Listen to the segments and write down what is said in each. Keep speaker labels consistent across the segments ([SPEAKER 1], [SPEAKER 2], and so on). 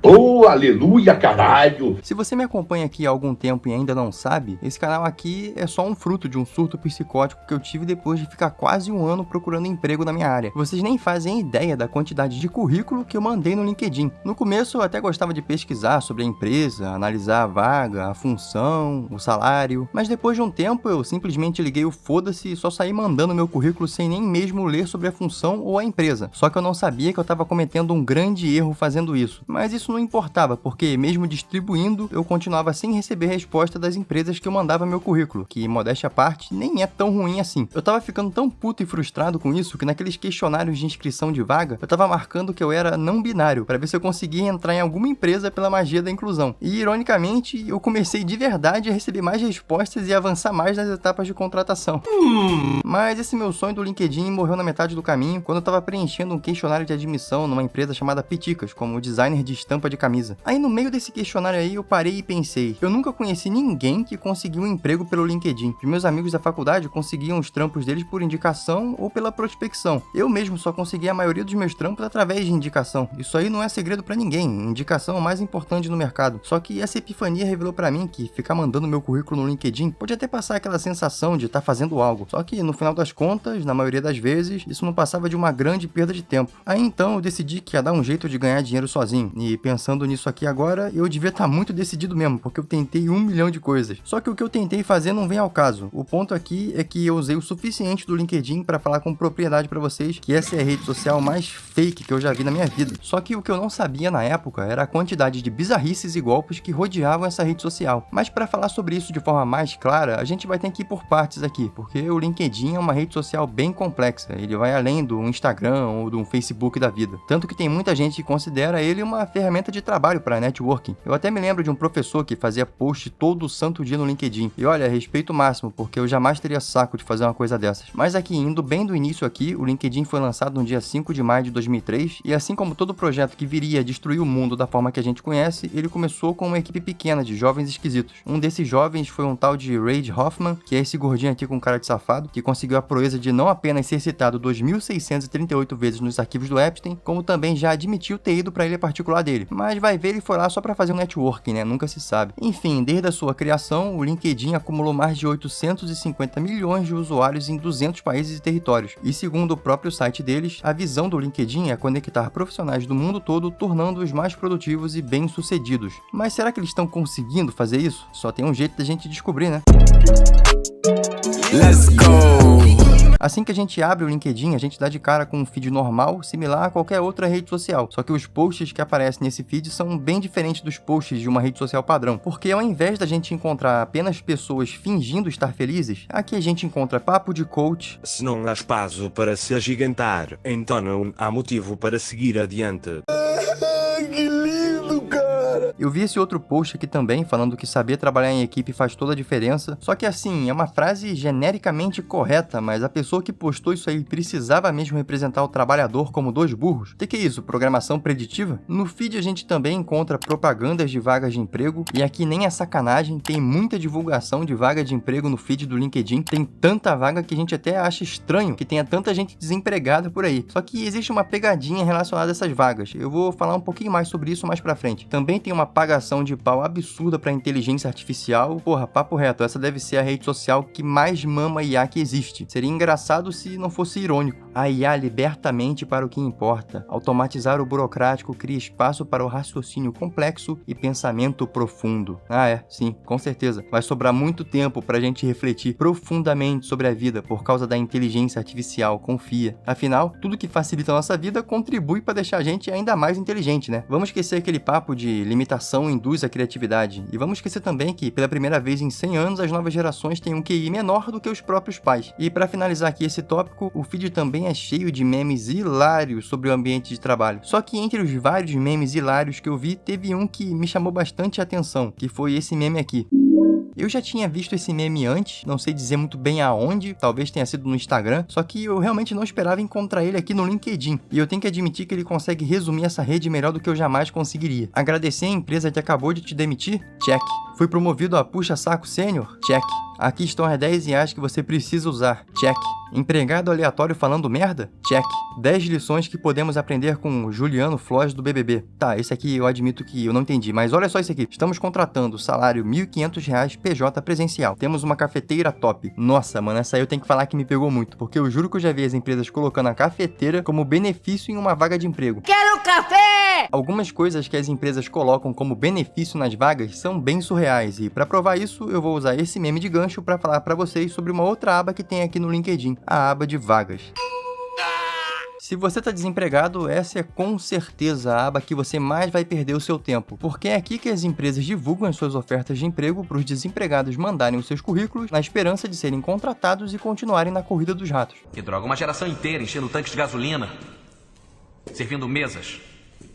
[SPEAKER 1] Oh, aleluia, caralho!
[SPEAKER 2] Se você me acompanha aqui há algum tempo e ainda não sabe, esse canal aqui é só um fruto de um surto psicótico que eu tive depois de ficar quase um ano procurando emprego na minha área. Vocês nem fazem ideia da quantidade de currículo que eu mandei no LinkedIn. No começo eu até gostava de pesquisar sobre a empresa, analisar a vaga, a função, o salário, mas depois de um tempo eu simplesmente liguei o foda-se e só saí mandando meu currículo sem nem mesmo ler sobre a função ou a empresa. Só que eu não sabia que eu estava cometendo um grande erro fazendo isso. Mas isso não importava, porque mesmo distribuindo, eu continuava sem receber resposta das empresas que eu mandava meu currículo, que, modéstia à parte, nem é tão ruim assim. Eu tava ficando tão puto e frustrado com isso que naqueles questionários de inscrição de vaga, eu tava marcando que eu era não binário, para ver se eu conseguia entrar em alguma empresa pela magia da inclusão. E, ironicamente, eu comecei de verdade a receber mais respostas e avançar mais nas etapas de contratação. Mas esse meu sonho do LinkedIn morreu na metade do caminho, quando eu tava preenchendo um questionário de admissão numa empresa chamada Piticas, como designer de estampa de camisa. Aí no meio desse questionário aí eu parei e pensei, eu nunca conheci ninguém que conseguiu um emprego pelo LinkedIn. Os meus amigos da faculdade conseguiam os trampos deles por indicação ou pela prospecção. Eu mesmo só consegui a maioria dos meus trampos através de indicação. Isso aí não é segredo pra ninguém, indicação é o mais importante no mercado. Só que essa epifania revelou pra mim que ficar mandando meu currículo no LinkedIn pode até passar aquela sensação de estar fazendo algo. Só que no final das contas, na maioria das vezes, isso não passava de uma grande perda de tempo. Aí então eu decidi que ia dar um jeito de ganhar dinheiro sozinho. E pensando nisso aqui agora, eu devia estar muito decidido mesmo, porque eu tentei 1 milhão de coisas. Só que o que eu tentei fazer não vem ao caso. O ponto aqui é que eu usei o suficiente do LinkedIn para falar com propriedade para vocês que essa é a rede social mais fake que eu já vi na minha vida. Só que o que eu não sabia na época era a quantidade de bizarrices e golpes que rodeavam essa rede social. Mas para falar sobre isso de forma mais clara, a gente vai ter que ir por partes aqui, porque o LinkedIn é uma rede social bem complexa. Ele vai além do Instagram ou do Facebook da vida. Tanto que tem muita gente que considera ele uma ferramenta de trabalho para networking. Eu até me lembro de um professor que fazia post todo santo dia no LinkedIn. E olha, respeito máximo, porque eu jamais teria saco de fazer uma coisa dessas. Mas aqui, indo bem do início aqui, o LinkedIn foi lançado no dia 5 de maio de 2003, e assim como todo projeto que viria a destruir o mundo da forma que a gente conhece, ele começou com uma equipe pequena de jovens esquisitos. Um desses jovens foi um tal de Reid Hoffman, que é esse gordinho aqui com cara de safado, que conseguiu a proeza de não apenas ser citado 2.638 vezes nos arquivos do Epstein, como também já admitiu ter ido para a ilha particular dele. Mas vai ver, ele foi lá só para fazer um networking, né? Nunca se sabe. Enfim, desde a sua criação, o LinkedIn acumulou mais de 850 milhões de usuários em 200 países e territórios. E segundo o próprio site deles, a visão do LinkedIn é conectar profissionais do mundo todo, tornando-os mais produtivos e bem-sucedidos. Mas será que eles estão conseguindo fazer isso? Só tem um jeito da gente descobrir, né?
[SPEAKER 3] Let's go!
[SPEAKER 2] Assim que a gente abre o LinkedIn, a gente dá de cara com um feed normal, similar a qualquer outra rede social. Só que os posts que aparecem nesse feed são bem diferentes dos posts de uma rede social padrão. Porque ao invés da gente encontrar apenas pessoas fingindo estar felizes, aqui a gente encontra papo de coach.
[SPEAKER 3] Se não há espaço para se agigantar, então não há motivo para seguir adiante.
[SPEAKER 1] Que lindo, cara!
[SPEAKER 2] Eu vi esse outro post aqui também, falando que saber trabalhar em equipe faz toda a diferença. Só que assim, é uma frase genericamente correta, mas a pessoa que postou isso aí precisava mesmo representar o trabalhador como dois burros? O que é isso? Programação preditiva? No feed a gente também encontra propagandas de vagas de emprego, e aqui nem é sacanagem, tem muita divulgação de vaga de emprego no feed do LinkedIn. Tem tanta vaga que a gente até acha estranho que tenha tanta gente desempregada por aí. Só que existe uma pegadinha relacionada a essas vagas. Eu vou falar um pouquinho mais sobre isso mais pra frente. Também tem uma pagação de pau absurda pra inteligência artificial. Porra, papo reto, essa deve ser a rede social que mais mama IA que existe. Seria engraçado se não fosse irônico. A IA liberta a mente para o que importa. Automatizar o burocrático cria espaço para o raciocínio complexo e pensamento profundo. Ah é, sim, com certeza. Vai sobrar muito tempo pra gente refletir profundamente sobre a vida por causa da inteligência artificial, confia. Afinal, tudo que facilita a nossa vida contribui para deixar a gente ainda mais inteligente, né? Vamos esquecer aquele papo de limitação induz a criatividade. E vamos esquecer também que, pela primeira vez em 100 anos, as novas gerações têm um QI menor do que os próprios pais. E para finalizar aqui esse tópico, o feed também é cheio de memes hilários sobre o ambiente de trabalho. Só que entre os vários memes hilários que eu vi, teve um que me chamou bastante a atenção, que foi esse meme aqui. Eu já tinha visto esse meme antes, não sei dizer muito bem aonde, talvez tenha sido no Instagram, só que eu realmente não esperava encontrar ele aqui no LinkedIn. E eu tenho que admitir que ele consegue resumir essa rede melhor do que eu jamais conseguiria. Agradecer a empresa que acabou de te demitir? Check. Fui promovido a puxa-saco sênior? Check. Aqui estão as 10 IAs que você precisa usar. Check. Empregado aleatório falando merda? Check. 10 lições que podemos aprender com Juliano Floss do BBB. Tá, esse aqui eu admito que eu não entendi, mas olha só isso aqui. Estamos contratando salário R$ 1.500 PJ presencial. Temos uma cafeteira top. Nossa, mano, essa aí eu tenho que falar que me pegou muito, porque eu juro que eu já vi as empresas colocando a cafeteira como benefício em uma vaga de emprego.
[SPEAKER 4] Quero café!
[SPEAKER 2] Algumas coisas que as empresas colocam como benefício nas vagas são bem surreais, e para provar isso eu vou usar esse meme de gancho para falar para vocês sobre uma outra aba que tem aqui no LinkedIn, a aba de vagas. Se você está desempregado, essa é com certeza a aba que você mais vai perder o seu tempo, porque é aqui que as empresas divulgam as suas ofertas de emprego para os desempregados mandarem os seus currículos na esperança de serem contratados e continuarem na corrida dos ratos.
[SPEAKER 5] Que droga, uma geração inteira enchendo tanques de gasolina, servindo mesas,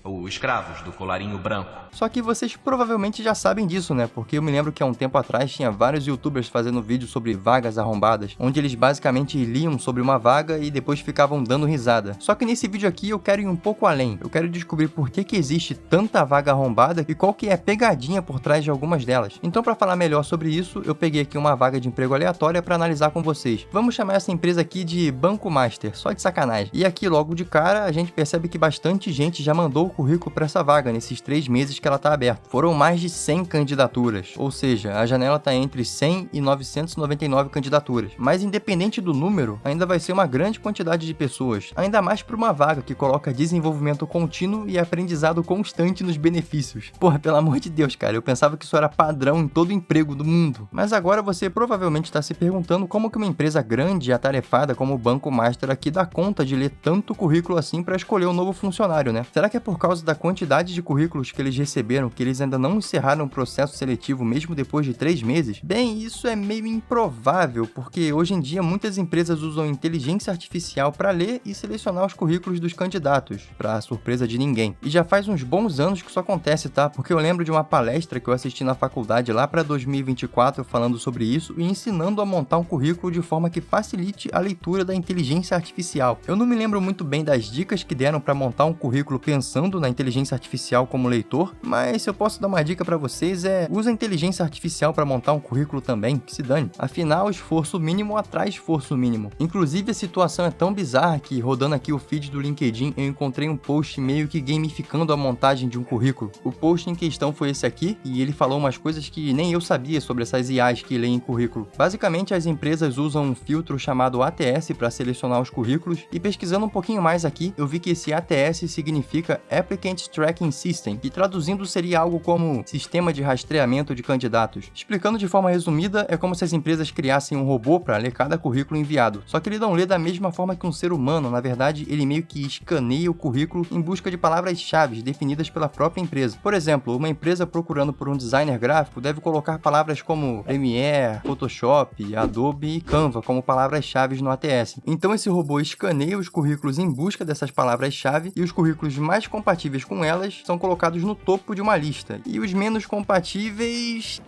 [SPEAKER 5] ou escravos do colarinho branco.
[SPEAKER 2] Só que vocês provavelmente já sabem disso, né? Porque eu me lembro que há um tempo atrás tinha vários youtubers fazendo vídeos sobre vagas arrombadas, onde eles basicamente liam sobre uma vaga e depois ficavam dando risada. Só que nesse vídeo aqui eu quero ir um pouco além. Eu quero descobrir por que existe tanta vaga arrombada e qual que é a pegadinha por trás de algumas delas. Então, para falar melhor sobre isso, eu peguei aqui uma vaga de emprego aleatória para analisar com vocês. Vamos chamar essa empresa aqui de Banco Master, só de sacanagem. E aqui logo de cara a gente percebe que bastante gente já mandou o currículo para essa vaga nesses 3 meses que ela tá aberta. Foram mais de 100 candidaturas, ou seja, a janela tá entre 100 e 999 candidaturas. Mas independente do número, ainda vai ser uma grande quantidade de pessoas, ainda mais para uma vaga que coloca desenvolvimento contínuo e aprendizado constante nos benefícios. Porra, pelo amor de Deus, cara, eu pensava que isso era padrão em todo emprego do mundo. Mas agora você provavelmente está se perguntando como que uma empresa grande e atarefada como o Banco Master aqui dá conta de ler tanto currículo assim para escolher um novo funcionário, né? Será que é por causa da quantidade de currículos que eles receberam que eles ainda não encerraram o processo seletivo mesmo depois de 3 meses? Bem, isso é meio improvável, porque hoje em dia muitas empresas usam inteligência artificial para ler e selecionar os currículos dos candidatos, para surpresa de ninguém. E já faz uns bons anos que isso acontece, tá? Porque eu lembro de uma palestra que eu assisti na faculdade lá para 2024 falando sobre isso e ensinando a montar um currículo de forma que facilite a leitura da inteligência artificial. Eu não me lembro muito bem das dicas que deram para montar um currículo pensando na inteligência artificial como leitor, mas se eu posso dar uma dica para vocês usa a inteligência artificial para montar um currículo também, que se dane. Afinal, esforço mínimo atrai esforço mínimo. Inclusive, a situação é tão bizarra que, rodando aqui o feed do LinkedIn, eu encontrei um post meio que gamificando a montagem de um currículo. O post em questão foi esse aqui, e ele falou umas coisas que nem eu sabia sobre essas IAs que leem currículo. Basicamente, as empresas usam um filtro chamado ATS para selecionar os currículos, e pesquisando um pouquinho mais aqui, eu vi que esse ATS significa Applicant Tracking System, que traduzindo seria algo como Sistema de Rastreamento de Candidatos. Explicando de forma resumida, é como se as empresas criassem um robô para ler cada currículo enviado. Só que ele não lê da mesma forma que um ser humano, na verdade, ele meio que escaneia o currículo em busca de palavras-chave definidas pela própria empresa. Por exemplo, uma empresa procurando por um designer gráfico deve colocar palavras como Premiere, Photoshop, Adobe e Canva como palavras-chave no ATS. Então esse robô escaneia os currículos em busca dessas palavras-chave e os currículos mais compatíveis com elas são colocados no topo de uma lista, e os menos compatíveis...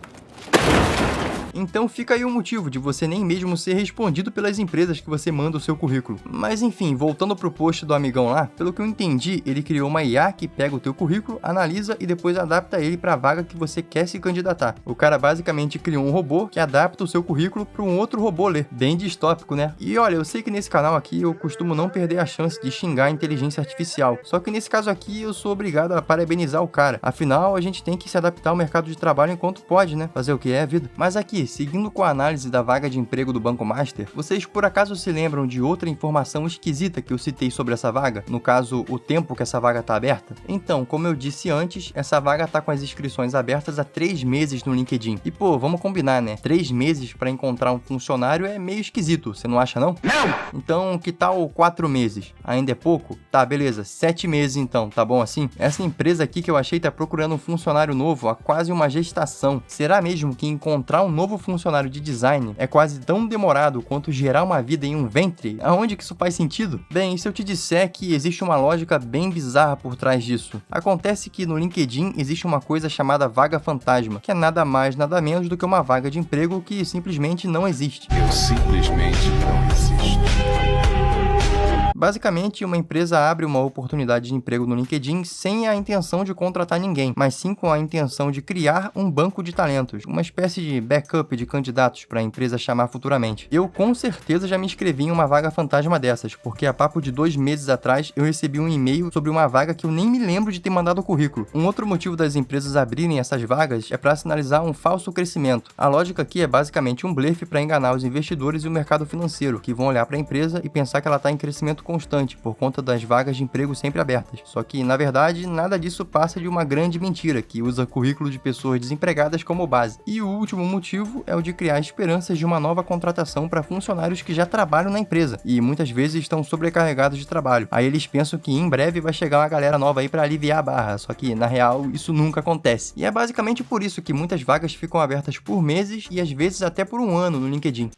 [SPEAKER 2] Então fica aí o motivo de você nem mesmo ser respondido pelas empresas que você manda o seu currículo. Mas enfim, voltando pro post do amigão lá, pelo que eu entendi, ele criou uma IA que pega o teu currículo, analisa e depois adapta ele para a vaga que você quer se candidatar. O cara basicamente criou um robô que adapta o seu currículo para um outro robô ler. Bem distópico, né? E olha, eu sei que nesse canal aqui eu costumo não perder a chance de xingar a inteligência artificial. Só que nesse caso aqui eu sou obrigado a parabenizar o cara. Afinal, a gente tem que se adaptar ao mercado de trabalho enquanto pode, né? Fazer o que é a vida. Mas aqui, seguindo com a análise da vaga de emprego do Banco Master, vocês por acaso se lembram de outra informação esquisita que eu citei sobre essa vaga? No caso, o tempo que essa vaga tá aberta? Então, como eu disse antes, essa vaga tá com as inscrições abertas há 3 meses no LinkedIn. E pô, vamos combinar, né? 3 meses para encontrar um funcionário é meio esquisito, você não acha não? Não! Então, que tal 4 meses? Ainda é pouco? Tá, beleza, 7 meses então, tá bom assim? Essa empresa aqui que eu achei tá procurando um funcionário novo há quase uma gestação. Será mesmo que encontrar um novo funcionário de design é quase tão demorado quanto gerar uma vida em um ventre? Aonde que isso faz sentido? Bem, se eu te disser que existe uma lógica bem bizarra por trás disso. Acontece que no LinkedIn existe uma coisa chamada vaga fantasma, que é nada mais, nada menos do que uma vaga de emprego que simplesmente não existe.
[SPEAKER 6] Eu simplesmente não existo.
[SPEAKER 2] Basicamente, uma empresa abre uma oportunidade de emprego no LinkedIn sem a intenção de contratar ninguém, mas sim com a intenção de criar um banco de talentos, uma espécie de backup de candidatos para a empresa chamar futuramente. Eu com certeza já me inscrevi em uma vaga fantasma dessas, porque a papo de 2 meses atrás eu recebi um e-mail sobre uma vaga que eu nem me lembro de ter mandado o currículo. Um outro motivo das empresas abrirem essas vagas é para sinalizar um falso crescimento. A lógica aqui é basicamente um blefe para enganar os investidores e o mercado financeiro, que vão olhar para a empresa e pensar que ela está em crescimento constante por conta das vagas de emprego sempre abertas. Só que, na verdade, nada disso passa de uma grande mentira que usa currículo de pessoas desempregadas como base. E o último motivo é o de criar esperanças de uma nova contratação para funcionários que já trabalham na empresa e muitas vezes estão sobrecarregados de trabalho. Aí eles pensam que em breve vai chegar uma galera nova aí para aliviar a barra, só que na real isso nunca acontece. E é basicamente por isso que muitas vagas ficam abertas por meses e às vezes até por um ano no LinkedIn.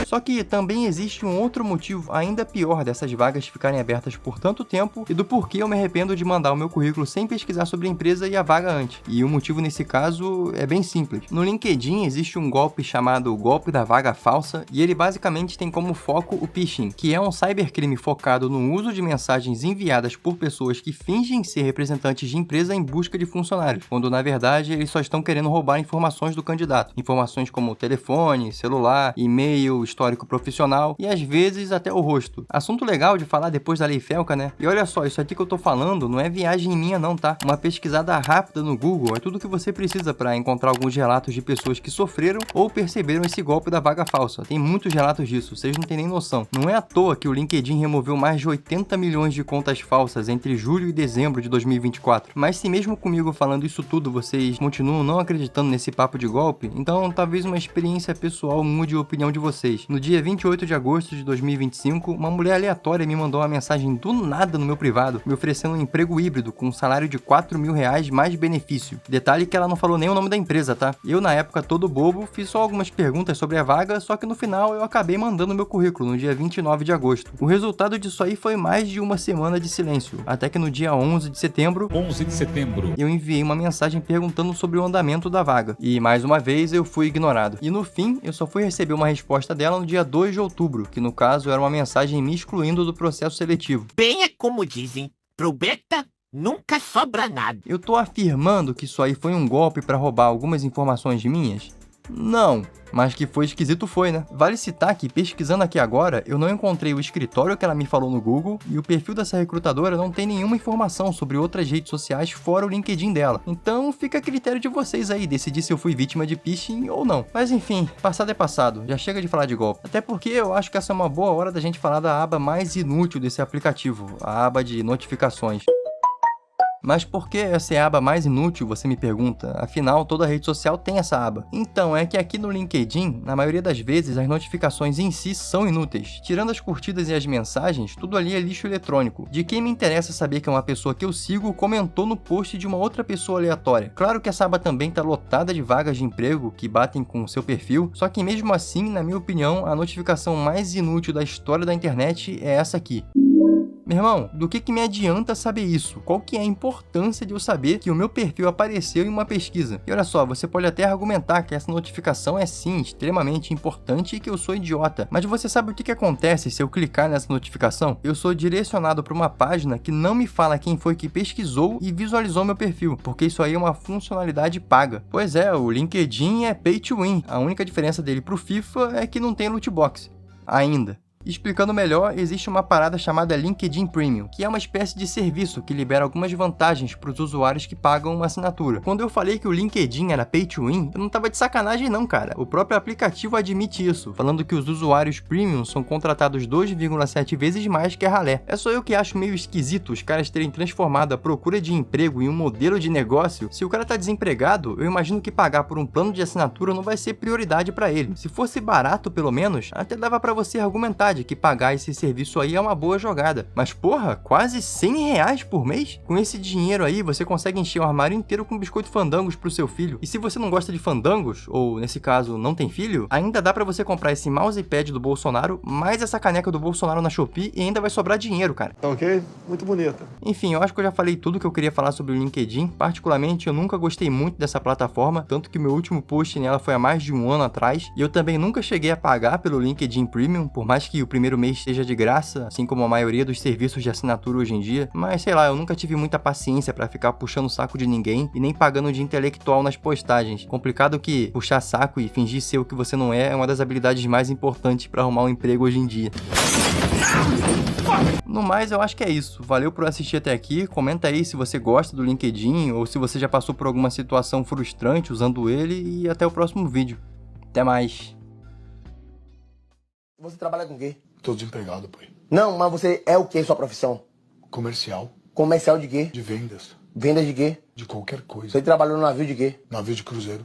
[SPEAKER 2] Só que também existe um outro motivo ainda pior dessas vagas ficarem abertas por tanto tempo e do porquê eu me arrependo de mandar o meu currículo sem pesquisar sobre a empresa e a vaga antes. E o motivo nesse caso é bem simples. No LinkedIn existe um golpe chamado golpe da vaga falsa e ele basicamente tem como foco o phishing, que é um cybercrime focado no uso de mensagens enviadas por pessoas que fingem ser representantes de empresa em busca de funcionários, quando na verdade eles só estão querendo roubar informações do candidato. Informações como telefone, celular, e-mail, histórico profissional e às vezes até o rosto. Assunto legal de falar depois da Lei Felca, né? E olha só, isso aqui que eu tô falando não é viagem minha não, tá? Uma pesquisada rápida no Google é tudo que você precisa para encontrar alguns relatos de pessoas que sofreram ou perceberam esse golpe da vaga falsa. Tem muitos relatos disso, vocês não têm nem noção. Não é à toa que o LinkedIn removeu mais de 80 milhões de contas falsas entre julho e dezembro de 2024. Mas se mesmo comigo falando isso tudo vocês continuam não acreditando nesse papo de golpe, então talvez uma experiência pessoal mude a opinião de vocês. No dia 28 de agosto de 2025, uma mulher aleatória me mandou uma mensagem do nada no meu privado, me oferecendo um emprego híbrido com um salário de R$4.000 mais benefício. Detalhe que ela não falou nem o nome da empresa, tá? Eu, na época, todo bobo, fiz só algumas perguntas sobre a vaga, só que no final eu acabei mandando meu currículo no dia 29 de agosto. O resultado disso aí foi mais de uma semana de silêncio, até que no dia 11 de setembro, eu enviei uma mensagem perguntando sobre o andamento da vaga. E, mais uma vez, eu fui ignorado. E no fim, eu só fui receber uma resposta dela no dia 2 de outubro, que no caso era uma mensagem me excluindo do processo seletivo.
[SPEAKER 4] Bem é como dizem, pro beta nunca sobra nada.
[SPEAKER 2] Eu tô afirmando que isso aí foi um golpe para roubar algumas informações minhas? Não, mas que foi esquisito foi, né? Vale citar que, pesquisando aqui agora, eu não encontrei o escritório que ela me falou no Google e o perfil dessa recrutadora não tem nenhuma informação sobre outras redes sociais fora o LinkedIn dela. Então fica a critério de vocês aí decidir se eu fui vítima de phishing ou não. Mas enfim, passado é passado, já chega de falar de golpe. Até porque eu acho que essa é uma boa hora da gente falar da aba mais inútil desse aplicativo, a aba de notificações. Mas por que essa é a aba mais inútil, você me pergunta? Afinal, toda rede social tem essa aba. Então, é que aqui no LinkedIn, na maioria das vezes, as notificações em si são inúteis. Tirando as curtidas e as mensagens, tudo ali é lixo eletrônico. De quem me interessa saber que uma pessoa que eu sigo comentou no post de uma outra pessoa aleatória. Claro que essa aba também tá lotada de vagas de emprego que batem com o seu perfil, só que mesmo assim, na minha opinião, a notificação mais inútil da história da internet é essa aqui. Meu irmão, do que me adianta saber isso? Qual que é a importância de eu saber que o meu perfil apareceu em uma pesquisa? E olha só, você pode até argumentar que essa notificação é sim extremamente importante e que eu sou idiota. Mas você sabe o que acontece se eu clicar nessa notificação? Eu sou direcionado para uma página que não me fala quem foi que pesquisou e visualizou meu perfil, porque isso aí é uma funcionalidade paga. Pois é, o LinkedIn é pay to win. A única diferença dele pro FIFA é que não tem loot box. Ainda. Explicando melhor, existe uma parada chamada LinkedIn Premium, que é uma espécie de serviço que libera algumas vantagens para os usuários que pagam uma assinatura. Quando eu falei que o LinkedIn era pay to win, eu não tava de sacanagem não, cara. O próprio aplicativo admite isso, falando que os usuários Premium são contratados 2,7 vezes mais que a ralé. É só eu que acho meio esquisito os caras terem transformado a procura de emprego em um modelo de negócio. Se o cara tá desempregado, eu imagino que pagar por um plano de assinatura não vai ser prioridade para ele. Se fosse barato, pelo menos, até dava para você argumentar de que pagar esse serviço aí é uma boa jogada. Mas porra, quase R$100 por mês? Com esse dinheiro aí, você consegue encher o armário inteiro com biscoito fandangos pro seu filho. E se você não gosta de fandangos, ou nesse caso, não tem filho, ainda dá pra você comprar esse mousepad do Bolsonaro, mais essa caneca do Bolsonaro na Shopee e ainda vai sobrar dinheiro, cara.
[SPEAKER 6] Ok? Muito bonita.
[SPEAKER 2] Enfim, eu acho que eu já falei tudo que eu queria falar sobre o LinkedIn. Particularmente, eu nunca gostei muito dessa plataforma, tanto que o meu último post nela foi há mais de um ano atrás, e eu também nunca cheguei a pagar pelo LinkedIn Premium, por mais que que o primeiro mês esteja de graça, assim como a maioria dos serviços de assinatura hoje em dia, mas sei lá, eu nunca tive muita paciência pra ficar puxando o saco de ninguém e nem pagando de intelectual nas postagens. Complicado que puxar saco e fingir ser o que você não é uma das habilidades mais importantes pra arrumar um emprego hoje em dia. No mais, eu acho que é isso. Valeu por assistir até aqui. Comenta aí se você gosta do LinkedIn ou se você já passou por alguma situação frustrante usando ele, e até o próximo vídeo. Até mais.
[SPEAKER 6] Você trabalha com o quê?
[SPEAKER 7] Tô desempregado, pai.
[SPEAKER 6] Não, mas você é o que, sua profissão?
[SPEAKER 7] Comercial,
[SPEAKER 6] Comercial de quê?
[SPEAKER 7] de vendas,
[SPEAKER 6] Vendas de quê?
[SPEAKER 7] de qualquer coisa.
[SPEAKER 6] Você trabalhou no navio de quê?
[SPEAKER 7] Navio de cruzeiro.